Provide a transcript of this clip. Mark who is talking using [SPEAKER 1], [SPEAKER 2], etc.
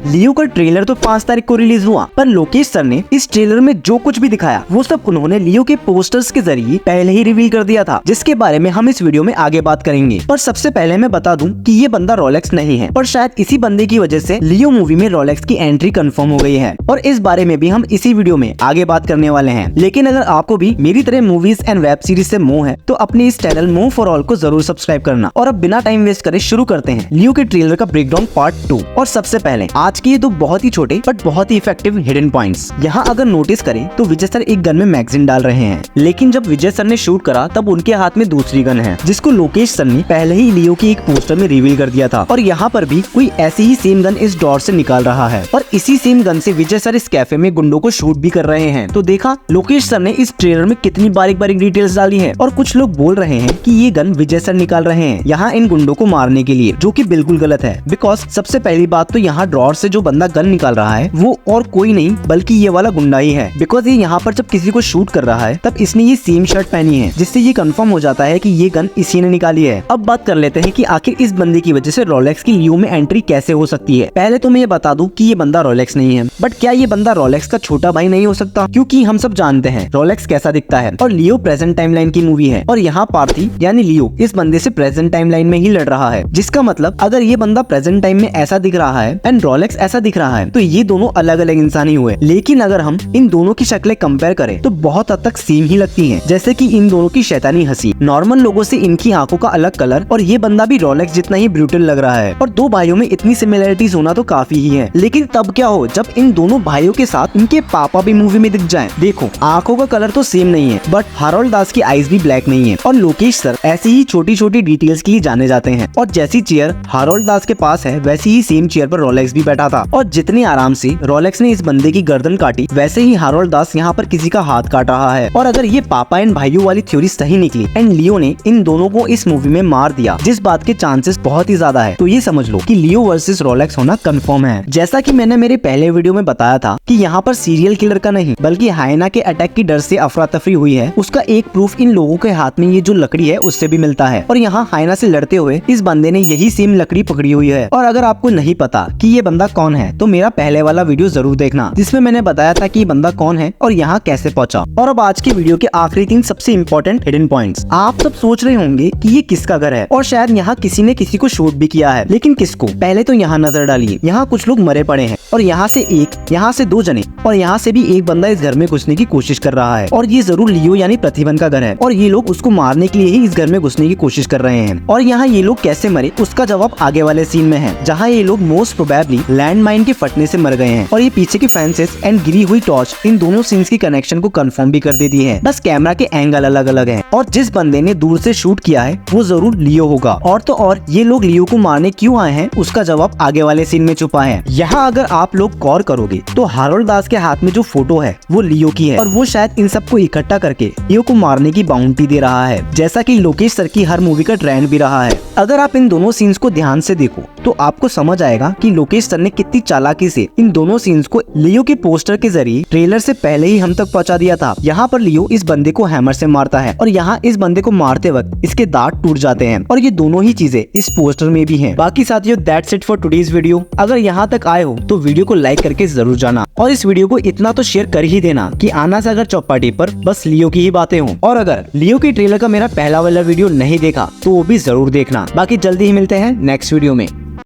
[SPEAKER 1] लियो का ट्रेलर तो 5 तारीख को रिलीज हुआ, पर लोकेश सर ने इस ट्रेलर में जो कुछ भी दिखाया वो सब उन्होंने लियो के पोस्टर्स के जरिए पहले ही रिवील कर दिया था, जिसके बारे में हम इस वीडियो में आगे बात करेंगे। पर सबसे पहले मैं बता दूं कि ये बंदा रोलेक्स नहीं है, पर शायद इसी बंदे की वजह से लियो मूवी में रोलेक्स की एंट्री कंफर्म हो गई है, और इस बारे में भी हम इसी वीडियो में आगे बात करने वाले हैं। लेकिन अगर आपको भी मेरी तरह मूवीज एंड वेब सीरीज से मोह है तो अपने इस चैनल मोह फॉर ऑल को जरूर सब्सक्राइब करना। और अब बिना टाइम वेस्ट करे शुरू करते हैं लियो के ट्रेलर का ब्रेकडाउन पार्ट 2। और सबसे पहले आज के ये दो बहुत ही छोटे बट बहुत ही इफेक्टिव हिडन पॉइंट्स। यहाँ अगर नोटिस करें तो विजय सर एक गन में मैगजीन डाल रहे हैं, लेकिन जब विजय सर ने शूट करा तब उनके हाथ में दूसरी गन है, जिसको लोकेश सर ने पहले ही लियो की एक पोस्टर में रिवील कर दिया था। और यहाँ पर भी कोई ऐसी ही सेम गन इस डोर से निकाल रहा है, और इसी सेम गन से विजय सर इस कैफे में गुंडों को शूट भी कर रहे हैं। तो देखा लोकेश सर ने इस ट्रेलर में कितनी बारीक बारीक डिटेल्स डाली है। और कुछ लोग बोल रहे हैं कि ये गन विजय सर निकाल रहे हैं यहाँ इन गुंडों को मारने के लिए, जो कि बिल्कुल गलत है। बिकॉज सबसे पहली बात तो यहाँ ड्रॉर से जो बंदा गन निकाल रहा है वो और कोई नहीं बल्कि ये वाला गुंडा ही है। बिकॉज ये यहाँ पर जब किसी को शूट कर रहा है तब इसने ये सेम शर्ट पहनी है, जिससे ये कंफर्म हो जाता है कि ये गन इसी ने निकाली है। अब बात कर लेते हैं कि आखिर इस बंदे की वजह से रोलेक्स की लियो में एंट्री कैसे हो सकती है। पहले तो मैं ये बता दूं कि ये बंदा रोलेक्स नहीं है, बट क्या ये बंदा रोलेक्स का छोटा भाई नहीं हो सकता? क्योंकि हम सब जानते हैं रोलेक्स कैसा दिखता है, और लियो प्रेजेंट टाइमलाइन की मूवी है, और यहाँ पार्थी यानी लियो इस बंदे से प्रेजेंट टाइमलाइन में ही लड़ रहा है। जिसका मतलब अगर ये बंदा प्रेजेंट टाइम में ऐसा दिख रहा है एंड रोलेक्स ऐसा दिख रहा है तो ये दोनों अलग अलग इंसान ही हुए। लेकिन अगर हम इन दोनों की शक्लें कंपेयर करें तो बहुत हद तक सेम ही लगती हैं, जैसे कि इन दोनों की शैतानी हंसी, नॉर्मल लोगों से इनकी आंखों का अलग कलर, और ये बंदा भी रोलेक्स जितना ही ब्रूटल लग रहा है। और दो भाइयों में इतनी सिमिलरिटीज होना तो काफी ही है। लेकिन तब क्या हो जब इन दोनों भाइयों के साथ इनके पापा भी मूवी में दिख जाएं। देखो आंखों का कलर तो सेम नहीं है, बट हारोल्ड दास की आईज भी ब्लैक नहीं है। और लोकेश सर ऐसी ही छोटी छोटी डिटेल्स के लिए जाने जाते हैं, और जैसी चेयर हारोल्ड दास के पास है वैसी ही सेम चेयर पर रोलेक्स भी बैठा था। और जितनी आराम से रोलेक्स ने इस बंदे की गर्दन काटी, वैसे ही हारोल्ड दास यहाँ पर किसी का हाथ काट रहा है। और अगर ये पापा एंड भाइयों वाली थ्योरी सही निकली एंड लियो ने इन दोनों को इस मूवी में मार दिया, जिस बात के चांसेस बहुत ही ज्यादा है, तो ये समझ लो कि लियो वर्सेस रोलेक्स होना कंफर्म है। जैसा कि मैंने मेरे पहले वीडियो में बताया था कि यहाँ पर सीरियल किलर का नहीं बल्कि हाइना के अटैक की डर से अफरा तफरी हुई है, उसका एक प्रूफ इन लोगों के हाथ में ये जो लकड़ी है उससे भी मिलता है। और यहाँ हाइना से लड़ते हुए इस बंदे ने यही सेम लकड़ी पकड़ी हुई है। और अगर आपको नहीं पता कि ये बंदा कौन है तो मेरा पहले वाला वीडियो जरूर देखना, जिसमें मैंने बताया था कि ये बंदा कौन है और यहाँ कैसे पहुंचा। और अब आज की वीडियो के आखिरी 3 सबसे इम्पोर्टेंट हिडन पॉइंट्स। आप सब सोच रहे होंगे कि ये किसका घर है, और शायद यहाँ किसी ने किसी को शूट भी किया है, लेकिन किसको? पहले तो यहाँ नजर डालिए, यहाँ कुछ लोग मरे पड़े हैं, और यहाँ से एक, यहाँ से 2 जने, और यहाँ से भी एक बंदा इस घर में घुसने की कोशिश कर रहा है। और ये जरूर लियो यानी प्रतिवन का घर है, और ये लोग उसको मारने के लिए ही इस घर में घुसने की कोशिश कर रहे हैं। और यहाँ ये लोग कैसे मरे उसका जवाब आगे वाले सीन में है, जहाँ ये लोग मोस्ट प्रोबेबली लैंड माइन के फटने से मर गए हैं। और ये पीछे की फेंसेस एंड गिरी हुई टॉर्च इन दोनों सीन्स की कनेक्शन को कंफर्म भी कर देती है, बस कैमरा के एंगल अलग अलग है। और जिस बंदे ने दूर से शूट किया है वो जरूर लियो होगा। और तो और ये लोग लियो को मारने क्यों आए हैं उसका जवाब आगे वाले सीन में छुपा है। यहाँ अगर आप लोग गौर करोगे तो हारोल्ड दास के हाथ में जो फोटो है वो लियो की है, और वो शायद इन सबको इकट्ठा करके लियो को मारने की बाउंटी दे रहा है, जैसा कि लोकेश सर की हर मूवी का ट्रेंड भी रहा है। अगर आप इन दोनों सीन्स को ध्यान से देखो तो आपको समझ आएगा कि लोकेश सर ने कितनी चालाकी से इन दोनों सीन्स को लियो के पोस्टर के जरिए ट्रेलर से पहले ही हम तक पहुंचा दिया था। यहाँ पर लियो इस बंदे को हैमर से मारता है, और यहाँ इस बंदे को मारते वक्त इसके दांत टूट जाते हैं, और ये दोनों ही चीजें इस पोस्टर में भी हैं। बाकी साथियों that's it for today's video. अगर यहाँ तक आए हो तो वीडियो को लाइक करके जरूर जाना, और इस वीडियो को इतना तो शेयर कर ही देना कि आना सागर चौपाटी पर बस लियो की ही बातें हों। और अगर लियो की ट्रेलर का मेरा पहला वाला वीडियो नहीं देखा तो वो भी जरूर देखना। बाकी जल्दी ही मिलते हैं नेक्स्ट वीडियो में।